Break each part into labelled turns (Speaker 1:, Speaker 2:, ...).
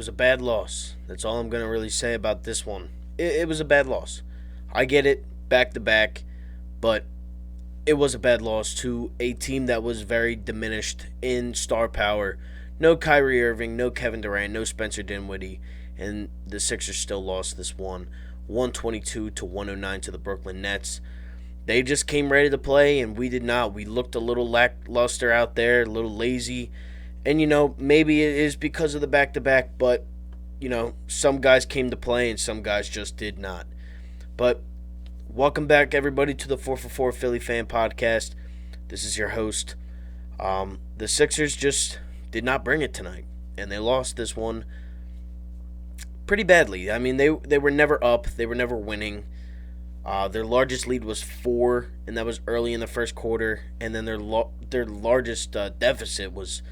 Speaker 1: was a bad loss. That's all I'm going to really say about this one. It was a bad loss. I get it, back to back, but it was a bad loss to a team that was very diminished in star power. No Kyrie Irving, no Kevin Durant, no Spencer Dinwiddie, and the Sixers still lost this one, 122 to 109 to the Brooklyn Nets. They just came ready to play, and we did not. We looked a little lackluster out there, a little lazy. And, maybe it is because of the back-to-back, but, some guys came to play and some guys just did not. But welcome back, everybody, to the 4 for 4 Philly Fan Podcast. This is your host. The Sixers just did not bring it tonight, and they lost this one pretty badly. I mean, they were never up. They were never winning. Their largest lead was 4, and that was early in the first quarter. And then their largest deficit was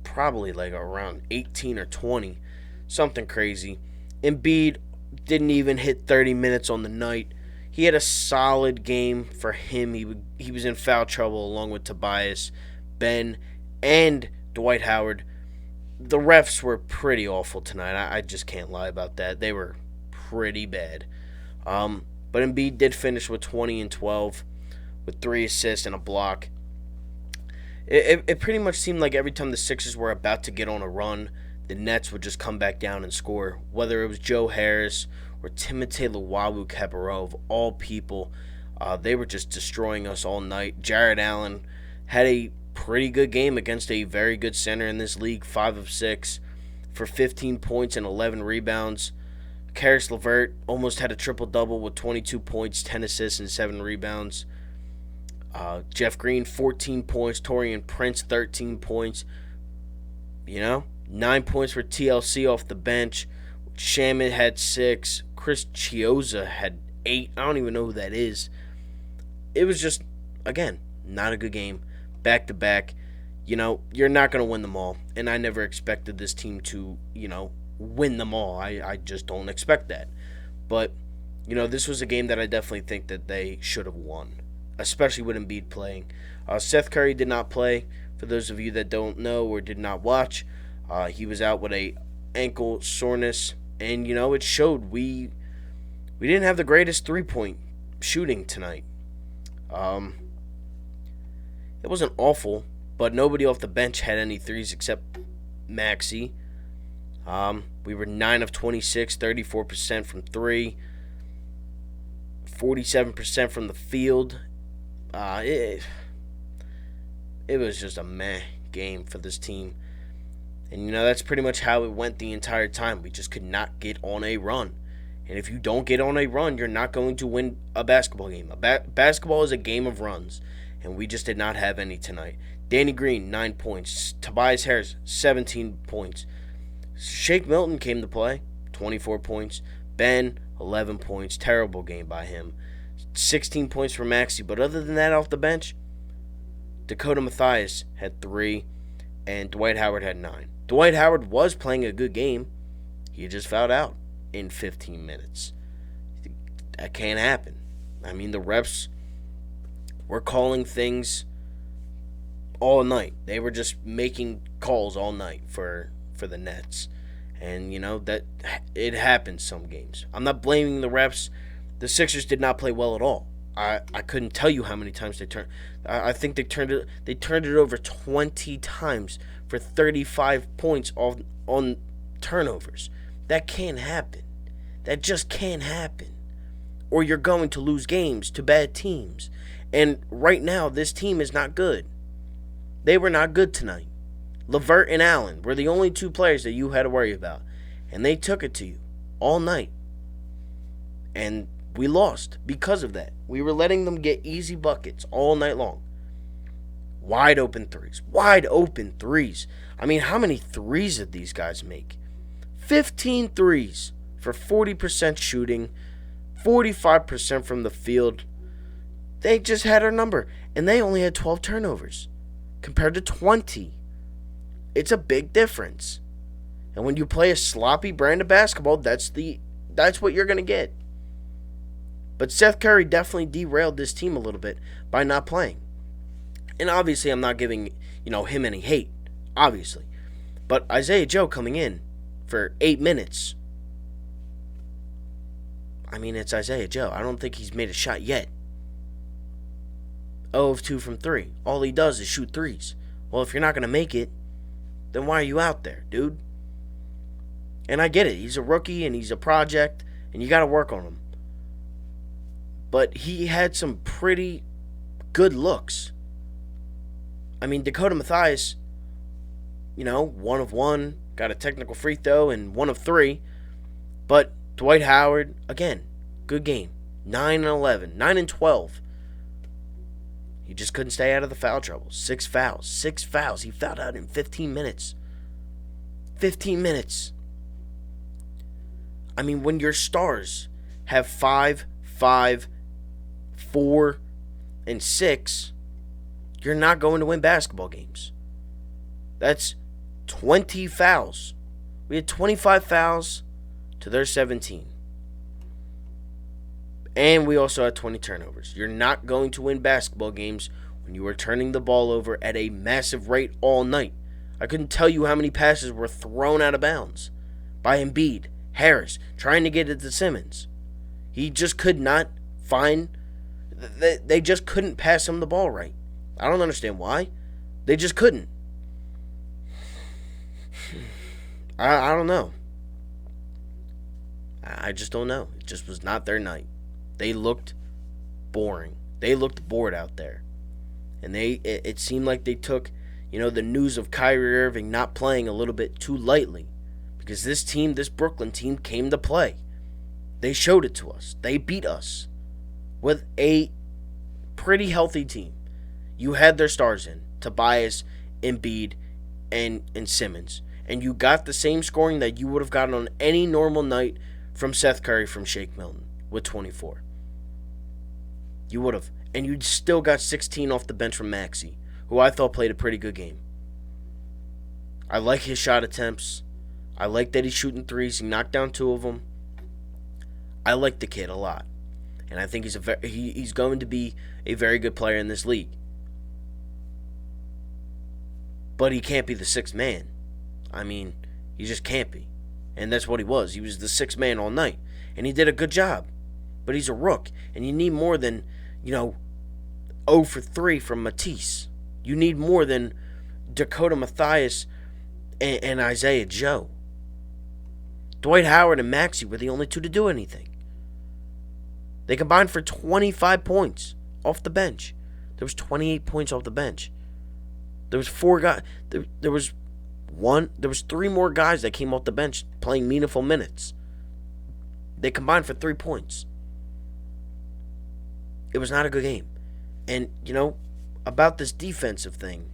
Speaker 1: probably like around 18 or 20, something crazy. Embiid didn't even hit 30 minutes on the night. He had a solid game for him. He was in foul trouble along with Tobias, Ben, and Dwight Howard. The refs were pretty awful tonight. I just can't lie about that. They were pretty bad. But Embiid did finish with 20 and 12 with 3 assists and a block. It pretty much seemed like every time the Sixers were about to get on a run, the Nets would just come back down and score. Whether it was Joe Harris or Timothé Luwawu-Cabarrot, of all people, they were just destroying us all night. Jared Allen had a pretty good game against a very good center in this league, 5 of 6 for 15 points and 11 rebounds. Karis LeVert almost had a triple-double with 22 points, 10 assists, and 7 rebounds. Jeff Green, 14 points. Taurean Prince, 13 points. 9 points for TLC off the bench. Shaman had 6. Chris Chiozza had 8. I don't even know who that is. It was just, again, not a good game. Back-to-back. You're not going to win them all. And I never expected this team to, win them all. I just don't expect that. But, this was a game that I definitely think that they should have won, especially with Embiid playing. Seth Curry did not play. For those of you that don't know or did not watch, he was out with a ankle soreness, and it showed. We didn't have the greatest 3-point shooting tonight. It wasn't awful, but nobody off the bench had any threes except Maxey. We were 9 of 26, 34% from 3, 47% from the field. It was just a meh game for this team. And, that's pretty much how it went the entire time. We just could not get on a run. And if you don't get on a run, you're not going to win a basketball game. Basketball is a game of runs, and we just did not have any tonight. Danny Green, 9 points. Tobias Harris, 17 points. Shake Milton came to play, 24 points. Ben, 11 points. Terrible game by him. 16 points for Maxey. But other than that, off the bench, Dakota Mathias had 3, and Dwight Howard had 9. Dwight Howard was playing a good game. He just fouled out in 15 minutes. That can't happen. I mean, the refs were calling things all night. They were just making calls all night for the Nets. And, that it happens some games. I'm not blaming the refs. The Sixers did not play well at all. I couldn't tell you how many times they turned. I think they turned it over 20 times for 35 points on turnovers. That can't happen. That just can't happen. Or you're going to lose games to bad teams. And right now, this team is not good. They were not good tonight. LeVert and Allen were the only 2 players that you had to worry about. And they took it to you all night. And we lost because of that. We were letting them get easy buckets all night long. Wide open threes. Wide open threes. I mean, how many threes did these guys make? 15 threes for 40% shooting, 45% from the field. They just had our number. And they only had 12 turnovers compared to 20. It's a big difference. And when you play a sloppy brand of basketball, that's what you're going to get. But Seth Curry definitely derailed this team a little bit by not playing. And obviously I'm not giving, him any hate, obviously. But Isaiah Joe coming in for 8 minutes. I mean, it's Isaiah Joe. I don't think he's made a shot yet. 0 of 2 from 3. All he does is shoot threes. Well, if you're not going to make it, then why are you out there, dude? And I get it. He's a rookie and he's a project, and you got to work on him. But he had some pretty good looks. I mean, Dakota Mathias, 1 of 1, got a technical free throw and 1 of 3. But Dwight Howard, again, good game. 9 and 11, 9 and 12. He just couldn't stay out of the foul trouble. 6 fouls. 6 fouls. He fouled out in 15 minutes. 15 minutes. I mean, when your stars have 5, 5, 4, and 6, you're not going to win basketball games. That's 20 fouls. We had 25 fouls to their 17. And we also had 20 turnovers. You're not going to win basketball games when you are turning the ball over at a massive rate all night. I couldn't tell you how many passes were thrown out of bounds by Embiid, Harris, trying to get it to Simmons. He just could not find... They just couldn't pass him the ball right. I don't understand why. They just couldn't. I don't know. I just don't know. It just was not their night. They looked boring. They looked bored out there. And it seemed like they took, the news of Kyrie Irving not playing a little bit too lightly. Because this Brooklyn team came to play. They showed it to us. They beat us with a pretty healthy team. You had their stars in, Tobias, Embiid, and Simmons. And you got the same scoring that you would have gotten on any normal night from Seth Curry from Shake Milton with 24. You would have. And you'd still got 16 off the bench from Maxey, who I thought played a pretty good game. I like his shot attempts. I like that he's shooting threes. He knocked down 2 of them. I like the kid a lot. And I think he's going to be a very good player in this league. But he can't be the 6th man. I mean, he just can't be. And that's what he was. He was the 6th man all night. And he did a good job. But he's a rook. And you need more than, 0 for 3 from Matisse. You need more than Dakota Mathias and Isaiah Joe. Dwight Howard and Maxey were the only 2 to do anything. They combined for 25 points off the bench. There was 28 points off the bench. There was 4 guys. There was 3 more guys that came off the bench playing meaningful minutes. They combined for 3 points. It was not a good game. And, about this defensive thing,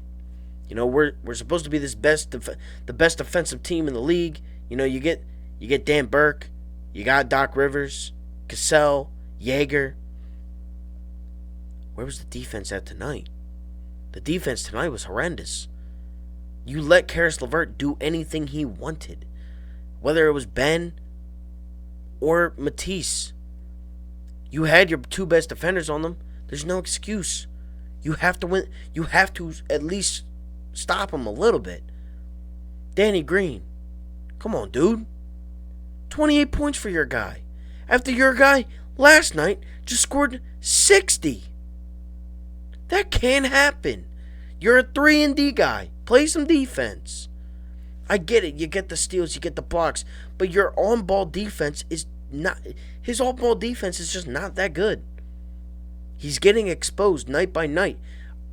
Speaker 1: we're supposed to be the best defensive team in the league. You get Dan Burke, you got Doc Rivers, Cassell, Yeager. Where was the defense at tonight? The defense tonight was horrendous. You let Karis LeVert do anything he wanted. Whether it was Ben or Matisse. You had your 2 best defenders on them. There's no excuse. You have to win. You have to at least stop them a little bit. Danny Green. Come on, dude. 28 points for your guy. After your guy last night just scored 60. That can't happen. You're a 3-and-D guy. Play some defense. I get it. You get the steals, you get the blocks, but your on-ball defense is not. His on-ball defense is just not that good. He's getting exposed night by night.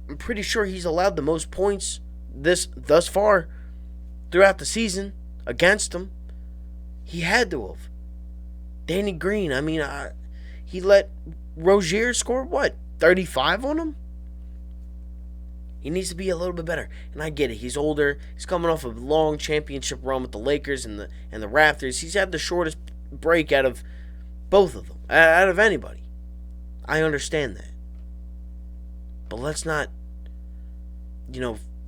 Speaker 1: I'm pretty sure he's allowed the most points thus far throughout the season against him. He had to have. Danny Green, he let Rozier score, 35 on him? He needs to be a little bit better. And I get it. He's older. He's coming off a long championship run with the Lakers and the Raptors. He's had the shortest break out of both of them, out of anybody. I understand that. But let's not,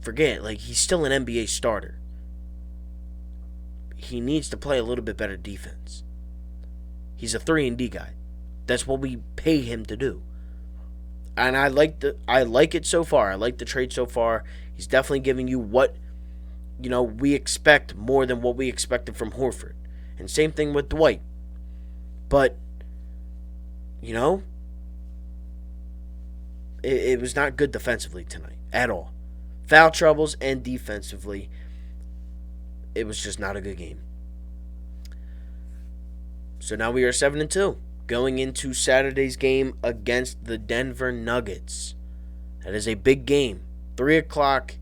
Speaker 1: forget. He's still an NBA starter. He needs to play a little bit better defense. He's a 3-and-D guy. That's what we pay him to do. And I like it so far. I like the trade so far. He's definitely giving you what we expect more than what we expected from Horford. And same thing with Dwight. But, you know, it was not good defensively tonight at all. Foul troubles and defensively, it was just not a good game. So now we are 7-2, going into Saturday's game against the Denver Nuggets. That is a big game. 3 o'clock.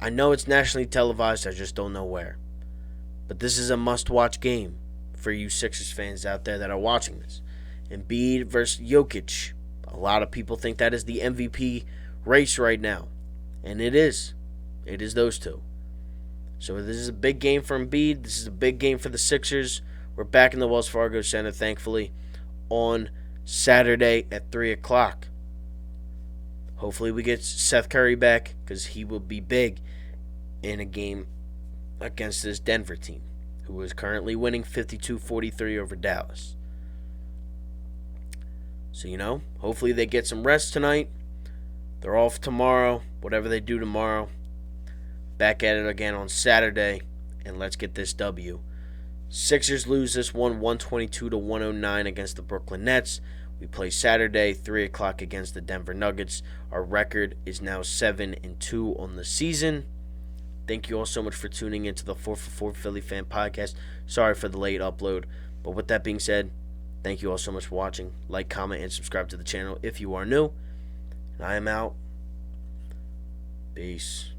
Speaker 1: I know it's nationally televised. I just don't know where. But this is a must-watch game for you Sixers fans out there that are watching this. Embiid versus Jokic. A lot of people think that is the MVP race right now. And it is. It is those two. So this is a big game for Embiid. This is a big game for the Sixers. We're back in the Wells Fargo Center, thankfully, on Saturday at 3 o'clock. Hopefully we get Seth Curry back because he will be big in a game against this Denver team, who is currently winning 52-43 over Dallas. So, hopefully they get some rest tonight. They're off tomorrow, whatever they do tomorrow. Back at it again on Saturday, and let's get this W. Sixers lose this one 122-109 against the Brooklyn Nets. We play Saturday, 3 o'clock against the Denver Nuggets. Our record is now 7-2 on the season. Thank you all so much for tuning into the 4for4 Philly Fan Podcast. Sorry for the late upload. But with that being said, thank you all so much for watching. Like, comment, and subscribe to the channel if you are new. And I am out. Peace.